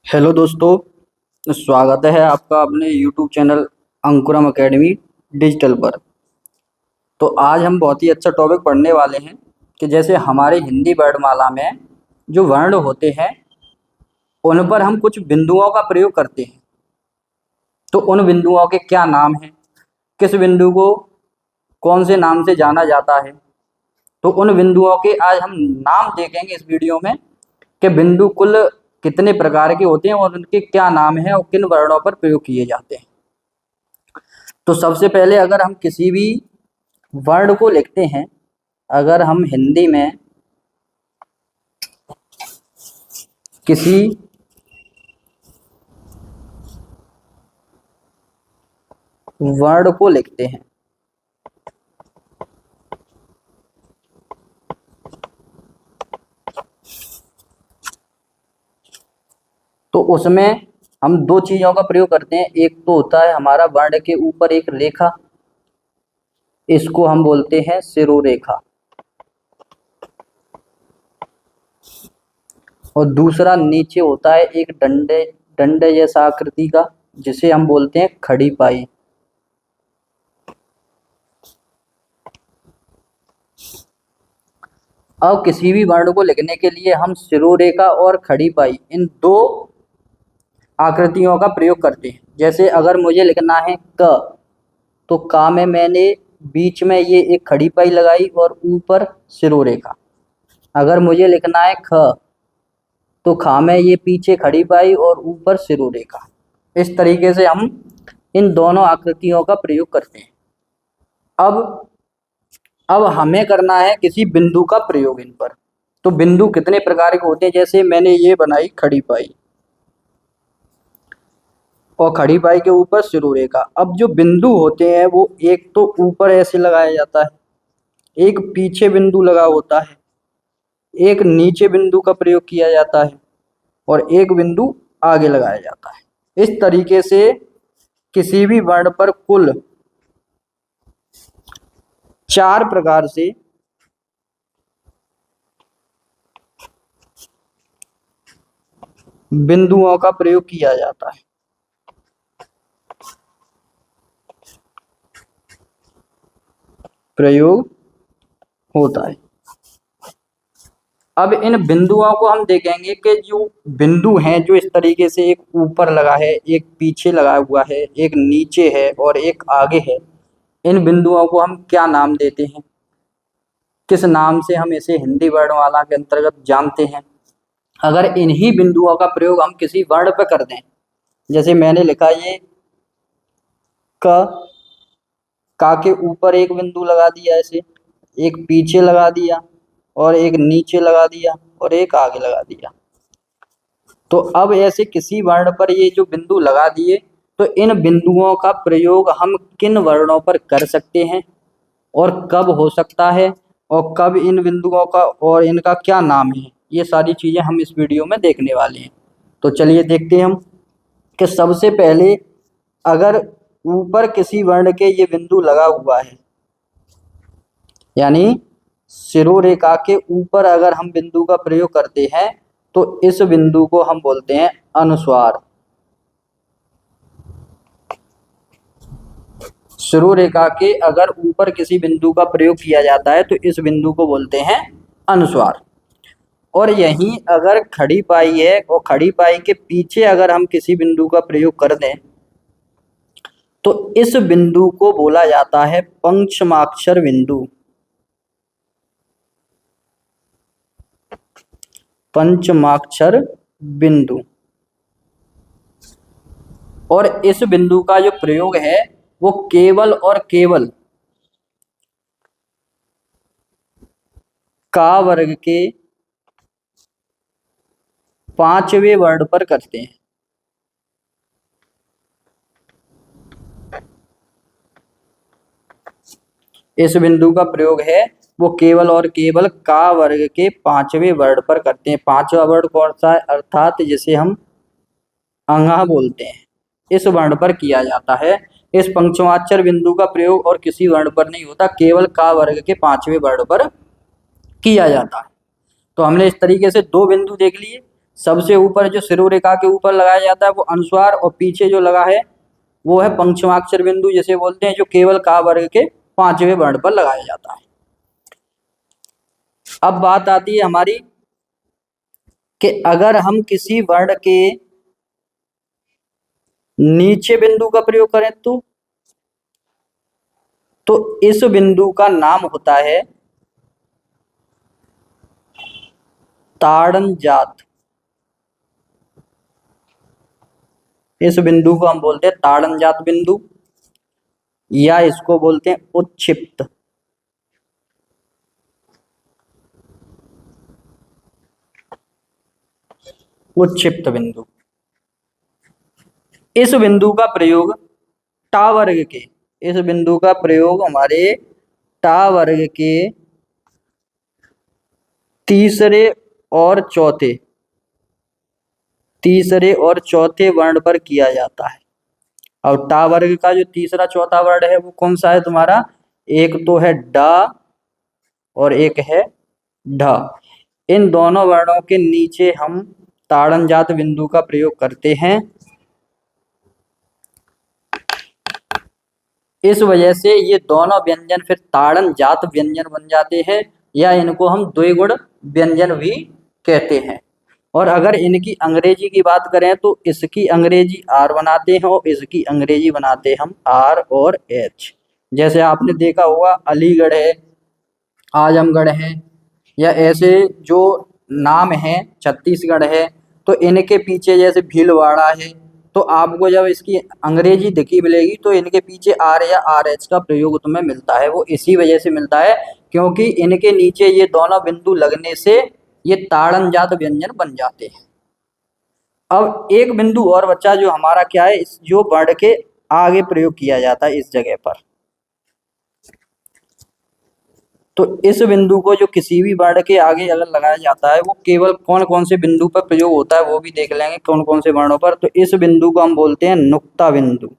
Hello दोस्तों, स्वागत है आपका अपने यूट्यूब चैनल अंकुरम एकेडमी डिजिटल पर। तो आज हम बहुत ही अच्छा टॉपिक पढ़ने वाले हैं कि जैसे हमारे हिंदी वर्णमाला में जो वर्ण होते हैं उन पर हम कुछ बिंदुओं का प्रयोग करते हैं। तो उन बिंदुओं के क्या नाम हैं, किस बिंदु को कौन से नाम से जाना जाता है, तो उन बिंदुओं के आज हम नाम देखेंगे इस वीडियो में कि बिंदु कुल कितने प्रकार के होते हैं और उनके क्या नाम हैं और किन वर्णों पर प्रयोग किए जाते हैं। तो सबसे पहले अगर हम किसी भी वर्ण को लिखते हैं, अगर हम हिंदी में किसी वर्ण को लिखते हैं तो उसमें हम दो चीजों का प्रयोग करते हैं। एक तो होता है हमारा वर्ण के ऊपर एक रेखा, इसको हम बोलते हैं शिरोरेखा, और दूसरा नीचे होता है एक डंडे डंडे जैसा आकृति का, जिसे हम बोलते हैं खड़ी पाई। अब किसी भी वर्ण को लिखने के लिए हम शिरोरेखा और खड़ी पाई इन दो आकृतियों का प्रयोग करते हैं। जैसे अगर मुझे लिखना है क, तो का में मैंने बीच में ये एक खड़ी पाई लगाई और ऊपर शिरोरेखा। अगर मुझे लिखना है ख, तो खा में ये पीछे खड़ी पाई और ऊपर शिरोरेखा। इस तरीके से हम इन दोनों आकृतियों का प्रयोग करते हैं। अब हमें करना है किसी बिंदु का प्रयोग इन पर। तो बिंदु कितने प्रकार के होते हैं, जैसे मैंने ये बनाई खड़ी पाई और खड़ी पाई के ऊपर शिरोरेखा। अब जो बिंदु होते हैं वो एक तो ऊपर ऐसे लगाया जाता है, एक पीछे बिंदु लगा होता है, एक नीचे बिंदु का प्रयोग किया जाता है और एक बिंदु आगे लगाया जाता है। इस तरीके से किसी भी वर्ण पर कुल 4 प्रकार से बिंदुओं का प्रयोग किया जाता है। प्रयोग होता है। अब इन बिंदुओं को हम देखेंगे कि जो बिंदु हैं, जो इस तरीके से एक ऊपर लगा है, एक पीछे लगा हुआ है, एक नीचे है और एक आगे है, इन बिंदुओं को हम क्या नाम देते हैं, किस नाम से हम इसे हिंदी वर्णमाला के अंतर्गत जानते हैं। अगर इन्हीं बिंदुओं का प्रयोग हम किसी वर्ण पर कर दें, जैसे मैंने लिखा ये क, का के ऊपर एक बिंदु लगा दिया, ऐसे एक पीछे लगा दिया और एक नीचे लगा दिया और एक आगे लगा दिया। तो अब ऐसे किसी वर्ण पर ये जो बिंदु लगा दिए, तो इन बिंदुओं का प्रयोग हम किन वर्णों पर कर सकते हैं और कब हो सकता है और कब इन बिंदुओं का और इनका क्या नाम है, ये सारी चीजें हम इस वीडियो में देखने वाले हैं। तो चलिए देखते हैं हम कि सबसे पहले अगर ऊपर किसी वर्ण के ये बिंदु लगा हुआ है, यानी शिरोरेखा के ऊपर अगर हम बिंदु का प्रयोग करते हैं, तो इस बिंदु को हम बोलते हैं अनुस्वार। शिरोरेखा के अगर ऊपर किसी बिंदु का प्रयोग किया जाता है तो इस बिंदु को बोलते हैं अनुस्वार। और यहीं अगर खड़ी पाई है और खड़ी पाई के पीछे अगर हम किसी बिंदु का प्रयोग कर दें, तो इस बिंदु को बोला जाता है पंचमाक्षर बिंदु। पंचमाक्षर बिंदु। और इस बिंदु का जो प्रयोग है वो केवल और केवल का वर्ग के 5वें वर्ण पर करते हैं। इस बिंदु का प्रयोग है वो केवल और केवल का वर्ग के 5वें वर्ण पर करते हैं। 5वां वर्ण कौन सा है, अर्थात जिसे हम अंगा बोलते हैं, इस वर्ण पर किया जाता है। इस पंचमाक्षर बिंदु का प्रयोग और किसी वर्ण पर नहीं होता, केवल का वर्ग के 5वें वर्ण पर किया जाता है। तो हमने इस तरीके से दो बिंदु देख लिए। सबसे ऊपर जो शिरोरेखा के ऊपर लगाया जाता है वो अनुस्वार, और पीछे जो लगा है वो है पंचमाक्षर बिंदु जिसे बोलते हैं, जो केवल का वर्ग के पांचवें वर्ण पर लगाया जाता है। अब बात आती है हमारी कि अगर हम किसी वर्ण के नीचे बिंदु का प्रयोग करें तो इस बिंदु का नाम होता है ताड़न जात। इस बिंदु को हम बोलते हैं ताड़न जात बिंदु, या इसको बोलते हैं उच्छिप्त। उच्छिप्त बिंदु। इस बिंदु का प्रयोग टा वर्ग के, इस बिंदु का प्रयोग हमारे टा वर्ग के तीसरे और चौथे, तीसरे और चौथे वर्ण पर किया जाता है। अब टा वर्ग का जो तीसरा चौथा वर्ण है वो कौन सा है तुम्हारा? एक तो है डा और एक है ढ। इन दोनों वर्णों के नीचे हम ताड़न जात बिंदु का प्रयोग करते हैं। इस वजह से ये दोनों व्यंजन फिर ताड़न जात व्यंजन बन जाते हैं, या इनको हम द्विगुण व्यंजन भी कहते हैं। और अगर इनकी अंग्रेजी की बात करें तो इसकी अंग्रेजी आर बनाते हैं और इसकी अंग्रेजी बनाते हैं हम आर और एच। जैसे आपने देखा होगा अलीगढ़ है, आजमगढ़ है, या ऐसे जो नाम है, छत्तीसगढ़ है, तो इनके पीछे जैसे भीलवाड़ा है, तो आपको जब इसकी अंग्रेजी दिखी मिलेगी तो इनके पीछे आर या आर एच का प्रयोग तुम्हें मिलता है। वो इसी वजह से मिलता है क्योंकि इनके नीचे ये दोनों बिंदु लगने से ये ताड़न जात व्यंजन बन जाते हैं। अब एक बिंदु और बच्चा जो हमारा क्या है, इस जो वर्ण के आगे प्रयोग किया जाता है इस जगह पर। तो इस बिंदु को जो किसी भी वर्ण के आगे अगर लगाया जाता है वो केवल कौन कौन से बिंदु पर प्रयोग होता है वो भी देख लेंगे, कौन कौन से वर्णों पर। तो इस बिंदु को हम बोलते हैं नुक्ता बिंदु।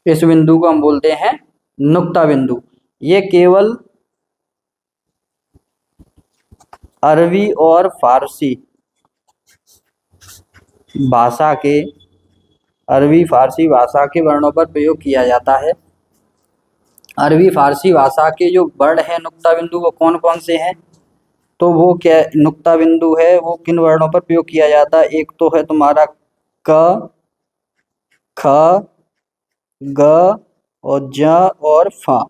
इस बिंदु को हम बोलते हैं नुक्ता बिंदु। ये केवल अरबी और फारसी भाषा के, अरबी फारसी भाषा के वर्णों पर प्रयोग किया जाता है। अरबी फारसी भाषा के जो वर्ण है नुक्ता बिंदु वो कौन कौन से हैं? तो वो क्या नुक्ता बिंदु है वो किन वर्णों पर प्रयोग किया जाता है? एक तो है तुम्हारा क, ख, ग और ज और फ।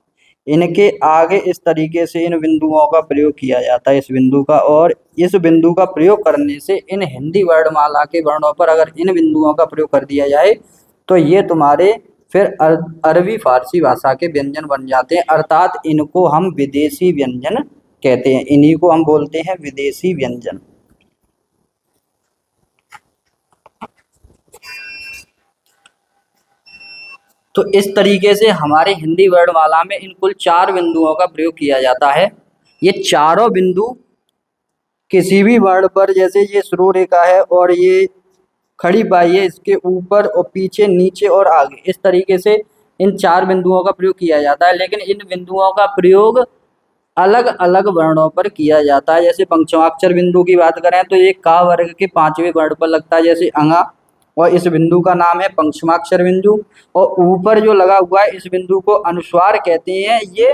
इनके आगे इस तरीके से इन बिंदुओं का प्रयोग किया जाता है, इस बिंदु का। और इस बिंदु का प्रयोग करने से इन हिंदी वर्णमाला के वर्णों पर अगर इन बिंदुओं का प्रयोग कर दिया जाए तो ये तुम्हारे फिर अरबी फारसी भाषा के व्यंजन बन जाते हैं, अर्थात इनको हम विदेशी व्यंजन कहते हैं। इन्हीं को हम बोलते हैं विदेशी व्यंजन। तो इस तरीके से हमारे हिंदी वर्णमाला में इन कुल 4 बिंदुओं का प्रयोग किया जाता है। ये चारों बिंदु किसी भी वर्ण पर, जैसे ये शुरू रेखा है और ये खड़ी पाई है, इसके ऊपर और पीछे, नीचे और आगे, इस तरीके से इन 4 बिंदुओं का प्रयोग किया जाता है। लेकिन इन बिंदुओं का प्रयोग अलग अलग वर्णों पर किया जाता है। जैसे पंचमाक्षर बिंदु की बात करें तो ये का वर्ग के 5वें वर्ण पर लगता है, जैसे अंगा, और इस बिंदु का नाम है पंचमाक्षर बिंदु। और ऊपर जो लगा हुआ है इस बिंदु को अनुस्वार कहते हैं। ये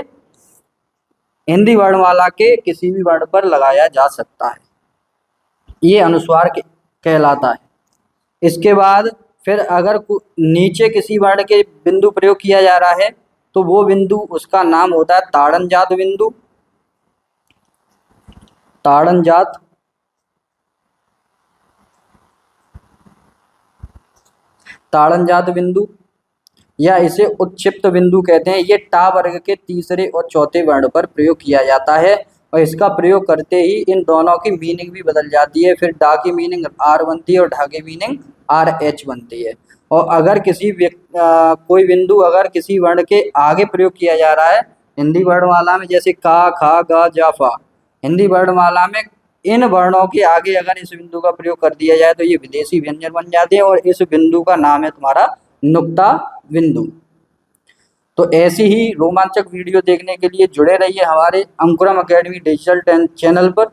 हिंदी वर्णमाला के किसी भी वर्ण पर लगाया जा सकता है, ये अनुस्वार कहलाता है। इसके बाद फिर अगर नीचे किसी वर्ण के बिंदु प्रयोग किया जा रहा है तो वो बिंदु, उसका नाम होता है ताड़न जात बिंदु। ताड़न जात ताड़न जात बिंदु, या इसे उच्छिप्त बिंदु कहते हैं। ये टा वर्ग के तीसरे और चौथे वर्ण पर प्रयोग किया जाता है, और इसका प्रयोग करते ही इन दोनों की मीनिंग भी बदल जाती है। फिर डा की मीनिंग आर बनती है और ढा की मीनिंग आर एच बनती है। और अगर किसी कोई बिंदु अगर किसी वर्ण के आगे प्रयोग किया जा रहा है हिंदी वर्णमाला में, जैसे का, खा, गा, जा, फा, हिंदी वर्णमाला में इन वर्णों के आगे अगर इस बिंदु का प्रयोग कर दिया जाए तो ये विदेशी व्यंजन बन जाते हैं, और इस बिंदु का नाम है तुम्हारा नुक्ता बिंदु। तो ऐसी ही रोमांचक वीडियो देखने के लिए जुड़े रहिए हमारे अंकुरम एकेडमी डिजिटल चैनल पर।